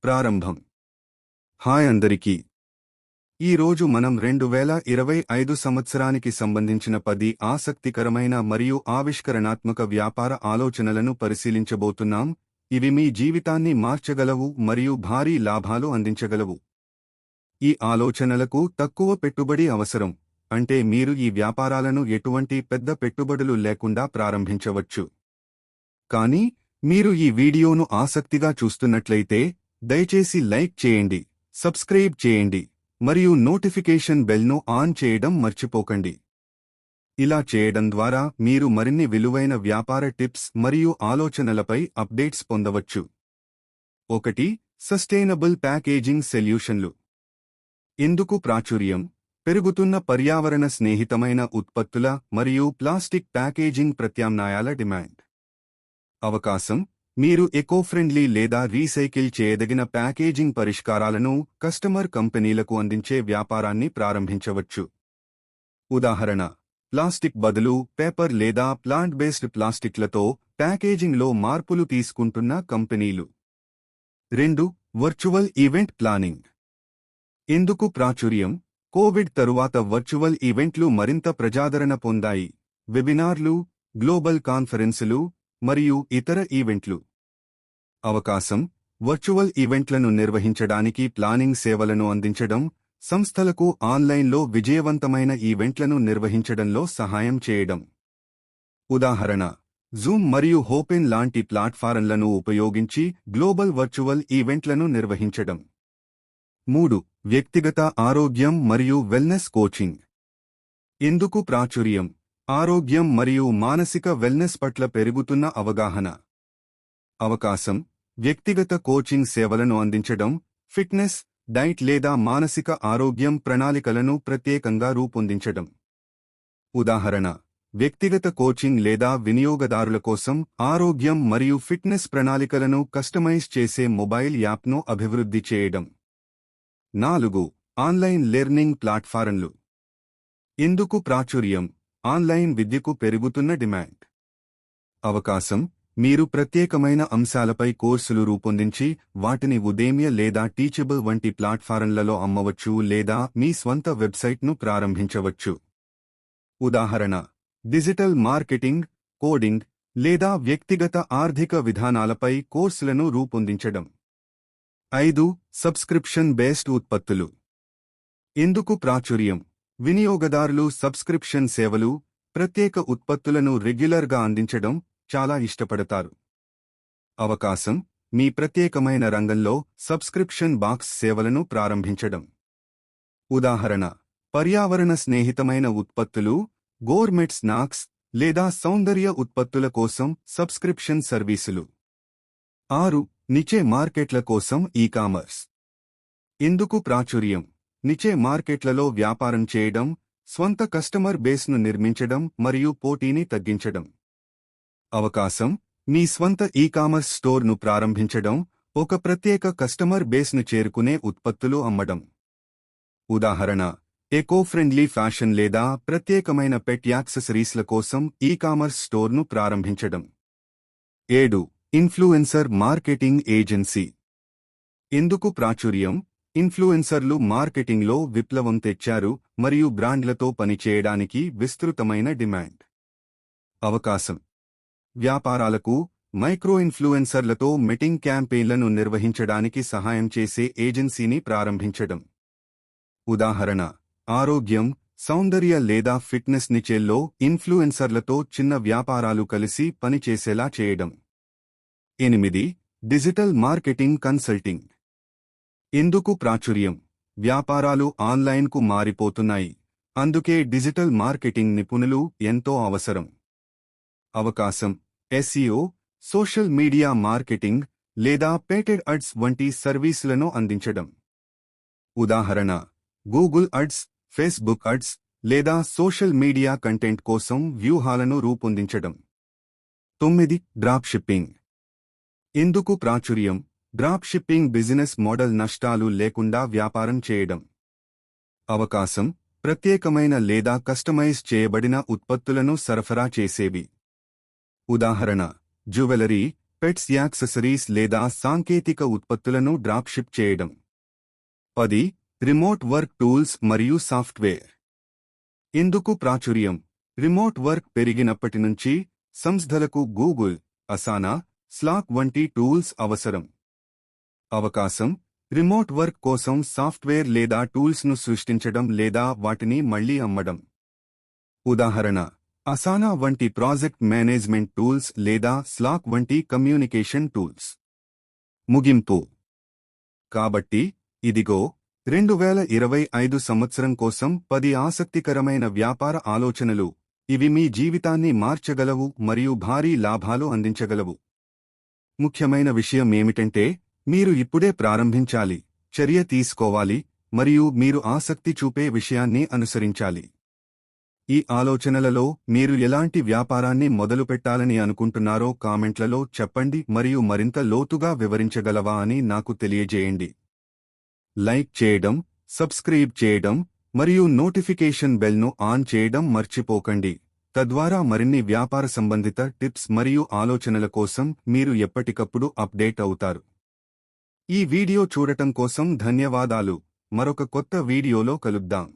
ప్రారంభం. హాయ్ అందరికీ. ఈరోజు మనం 2025 సంవత్సరానికి సంబంధించిన 10 ఆసక్తికరమైన మరియు ఆవిష్కరణాత్మక వ్యాపార ఆలోచనలను పరిశీలించబోతున్నాం. ఇవి మీ జీవితాన్ని మార్చగలవు మరియు భారీ లాభాలు అందించగలవు. ఈ ఆలోచనలకు తక్కువ పెట్టుబడి అవసరం, అంటే మీరు ఈ వ్యాపారాలను ఎటువంటి పెద్ద పెట్టుబడులు లేకుండా ప్రారంభించవచ్చు. కానీ మీరు ఈ వీడియోను ఆసక్తిగా చూస్తున్నట్లయితే దయచేసి లైక్ చేయండి, సబ్స్క్రైబ్ చేయండి మరియు నోటిఫికేషన్ బెల్ను ఆన్ చేయడం మర్చిపోకండి. ఇలా చేయడం ద్వారా మీరు మరిన్ని విలువైన వ్యాపార టిప్స్ మరియు ఆలోచనలపై అప్డేట్స్ పొందవచ్చు. 1. సస్టైనబుల్ ప్యాకేజింగ్ సొల్యూషన్లు. ఎందుకు ప్రాచుర్యం? పెరుగుతున్న పర్యావరణ స్నేహితమైన ఉత్పత్తుల మరియు ప్లాస్టిక్ ప్యాకేజింగ్ ప్రత్యామ్నాయాల డిమాండ్. అవకాశం: మీరు ఎకో-ఫ్రెండ్లీ లేదా రీసైకిల్ చేయదగిన ప్యాకేజింగ్ పరిష్కారాలను కస్టమర్ కంపెనీలకు అందించే వ్యాపారాన్ని ప్రారంభించవచ్చు. ఉదాహరణ: ప్లాస్టిక్ బదులు పేపర్ లేదా ప్లాంట్ బేస్డ్ ప్లాస్టిక్లతో ప్యాకేజింగ్లో మార్పులు తీసుకుంటున్న కంపెనీలు. 2. Virtual event planning. ఎందుకు ప్రాచుర్యం? కోవిడ్ తరువాత వర్చువల్ ఈవెంట్లు మరింత ప్రజాదరణ పొందాయి. వెబినార్లు, గ్లోబల్ కాన్ఫరెన్సులు మరియు ఇతర ఈవెంట్లు. అవకాశం: వర్చువల్ ఈవెంట్లను నిర్వహించడానికి ప్లానింగ్ సేవలను అందించడం, సంస్థలకు ఆన్లైన్లో విజయవంతమైన ఈవెంట్లను నిర్వహించడంలో సహాయం చేయడం. ఉదాహరణ: జూమ్ మరియు హోపెన్ లాంటి ప్లాట్ఫారంలను ఉపయోగించి గ్లోబల్ వర్చువల్ ఈవెంట్లను నిర్వహించడం. 3. వ్యక్తిగత ఆరోగ్యం మరియు వెల్నెస్ కోచింగ్. ఎందుకు ప్రాచుర్యం? ఆరోగ్యం మరియు మానసిక వెల్నెస్ పట్ల పెరుగుతున్న అవగాహన. అవకాశం: వ్యక్తిగత కోచింగ్ సేవలను అందించడం, ఫిట్నెస్, డైట్ లేదా మానసిక ఆరోగ్యం ప్రణాళికలను ప్రత్యేకంగా రూపొందించడం. ఉదాహరణ: వ్యక్తిగత కోచింగ్ లేదా వినియోగదారుల కోసం ఆరోగ్యం మరియు ఫిట్నెస్ ప్రణాళికలను కస్టమైజ్ చేసే మొబైల్ యాప్ను అభివృద్ధి చేయడం. 4. ఆన్లైన్ లెర్నింగ్ ప్లాట్ఫారంలు. ఎందుకు ప్రాచుర్యం? ఆన్లైన్ విద్యకు పెరుగుతున్న డిమాండ్. అవకాశం: మీరు ప్రత్యేకమైన అంశాలపై కోర్సులు రూపొందించి వాటిని ఉదేమ్య లేదా టీచబుల్ వంటి ప్లాట్ఫారంలలో అమ్మవచ్చు లేదా మీ స్వంత వెబ్సైట్ను ప్రారంభించవచ్చు. ఉదాహరణ: డిజిటల్ మార్కెటింగ్, కోడింగ్ లేదా వ్యక్తిగత ఆర్థిక విధానాలపై కోర్సులను రూపొందించడం. 5. సబ్స్క్రిప్షన్ బేస్డ్ ఉత్పత్తులు. ఎందుకు ప్రాచుర్యం? వినియోగదారులు సబ్స్క్రిప్షన్ సేవలు, ప్రత్యేక ఉత్పత్తులను రెగ్యులర్గా అందించడం చాలా ఇష్టపడతారు. అవకాశం: మీ ప్రత్యేకమైన రంగంలో సబ్స్క్రిప్షన్ బాక్స్ సేవలను ప్రారంభించడం. ఉదాహరణ: పర్యావరణ స్నేహితమైన ఉత్పత్తులు, గోర్మెట్ స్నాక్స్ లేదా సౌందర్య ఉత్పత్తుల కోసం సబ్స్క్రిప్షన్ సర్వీసులు. 6. నిచే మార్కెట్ల కోసం ఈ-కామర్స్. ఎందుకు ప్రాచుర్యం? నిచే మార్కెట్లలో వ్యాపారం చేయడం, స్వంత కస్టమర్ బేస్ను నిర్మించడం మరియు పోటీని తగ్గించడం. అవకాశం: మీ స్వంత ఈ-కామర్స్ స్టోర్ను ప్రారంభించడం, ఒక ప్రత్యేక కస్టమర్ బేస్ను చేరుకునే ఉత్పత్తులు అమ్మడం. ఉదాహరణ: ఎకో-ఫ్రెండ్లీ ఫ్యాషన్ లేదా ప్రత్యేకమైన పెట్ యాక్సెసరీస్ల కోసం ఈ-కామర్స్ స్టోర్ను ప్రారంభించడం. 7. Influencer marketing agency. ఎందుకు ప్రాచుర్యం? ఇన్ఫ్లుయెన్సర్లు మార్కెటింగ్లో విప్లవం తెచ్చారు మరియు బ్రాండ్లతో పనిచేయడానికి విస్తృతమైన డిమాండ్. అవకాశం: వ్యాపారాలకు మైక్రో ఇన్ఫ్లుయెన్సర్లతో మీటింగ్ క్యాంపెయిన్లను నిర్వహించడానికి సహాయం చేసే ఏజెన్సీని ప్రారంభించడం. ఉదాహరణ: ఆరోగ్యం, సౌందర్య లేదా ఫిట్నెస్ నిచేల్లో ఇన్ఫ్లుయెన్సర్లతో చిన్న వ్యాపారాలు కలిసి పనిచేసేలా చేయడం. 8. Digital marketing consulting. ఎందుకు ప్రాచుర్యం? వ్యాపారాలు ఆన్లైన్కు మారిపోతున్నాయి, అందుకే డిజిటల్ మార్కెటింగ్ నిపుణులు ఎంతో అవసరం. అవకాశం: ఎస్ఈఓ, సోషల్ మీడియా మార్కెటింగ్ లేదా పేటెడ్ అడ్స్ వంటి సర్వీసులను అందించడం. ఉదాహరణ: గూగుల్ అడ్స్, ఫేస్బుక్ అడ్స్ లేదా సోషల్ మీడియా కంటెంట్ కోసం వ్యూహాలను రూపొందించడం. 9. Drop shipping. ఎందుకు ప్రాచుర్యం? డ్రాప్ షిప్పింగ్ బిజినెస్ మోడల్ నష్టాలు లేకుండా వ్యాపారం చేయడం. అవకాశం: ప్రత్యేకమైన లేదా కస్టమైజ్ చేయబడిన ఉత్పత్తులను సరఫరా చేసేవి. ఉదాహరణ: జ్యువెలరీ, పెట్స్ యాక్సెసరీస్ లేదా సాంకేతిక ఉత్పత్తులను డ్రాప్షిప్ చేయడం. 10. రిమోట్ వర్క్ టూల్స్ మరియు సాఫ్ట్వేర్. ఎందుకు ప్రాచుర్యం? రిమోట్ వర్క్ పెరిగినప్పటి నుంచి సంస్థలకు గూగుల్, అసానా, స్లాక్ వంటి టూల్స్ అవసరం. అవకాశం: రిమోట్ వర్క్ కోసం సాఫ్ట్వేర్ లేదా టూల్స్ను సృష్టించడం లేదా వాటిని మళ్లీ అమ్మడం. ఉదాహరణ: అసానా వంటి ప్రాజెక్ట్ మేనేజ్మెంట్ టూల్స్ లేదా స్లాక్ వంటి కమ్యూనికేషన్ టూల్స్. ముగింపు: కాబట్టి ఇదిగో 2025 సంవత్సరం కోసం 10 ఆసక్తికరమైన వ్యాపార ఆలోచనలు. ఇవి మీ జీవితాన్ని మార్చగలవు మరియు భారీ లాభాలు అందించగలవు. ముఖ్యమైన విషయం ఏమిటంటే, మీరు ఇప్పుడే ప్రారంభించాలి, చర్య తీసుకోవాలి మరియు మీరు ఆసక్తి చూపే విషయాన్ని అనుసరించాలి. ఈ ఆలోచనలలో మీరు ఎలాంటి వ్యాపారాన్ని మొదలుపెట్టాలని అనుకుంటున్నారో కామెంట్లలో చెప్పండి మరియు మరింత లోతుగా వివరించగలవా అని నాకు తెలియజేయండి. లైక్ చేయడం, సబ్స్క్రైబ్ చేయడం మరియు నోటిఫికేషన్ బెల్ను ఆన్ చేయడం మర్చిపోకండి. తద్వారా మరిన్ని వ్యాపార సంబంధిత టిప్స్ మరియు ఆలోచనల కోసం మీరు ఎప్పటికప్పుడు అప్డేట్ అవుతారు. ఈ వీడియో చూడటం కోసం ధన్యవాదాలు. మరొక కొత్త వీడియోలో కలుద్దాం.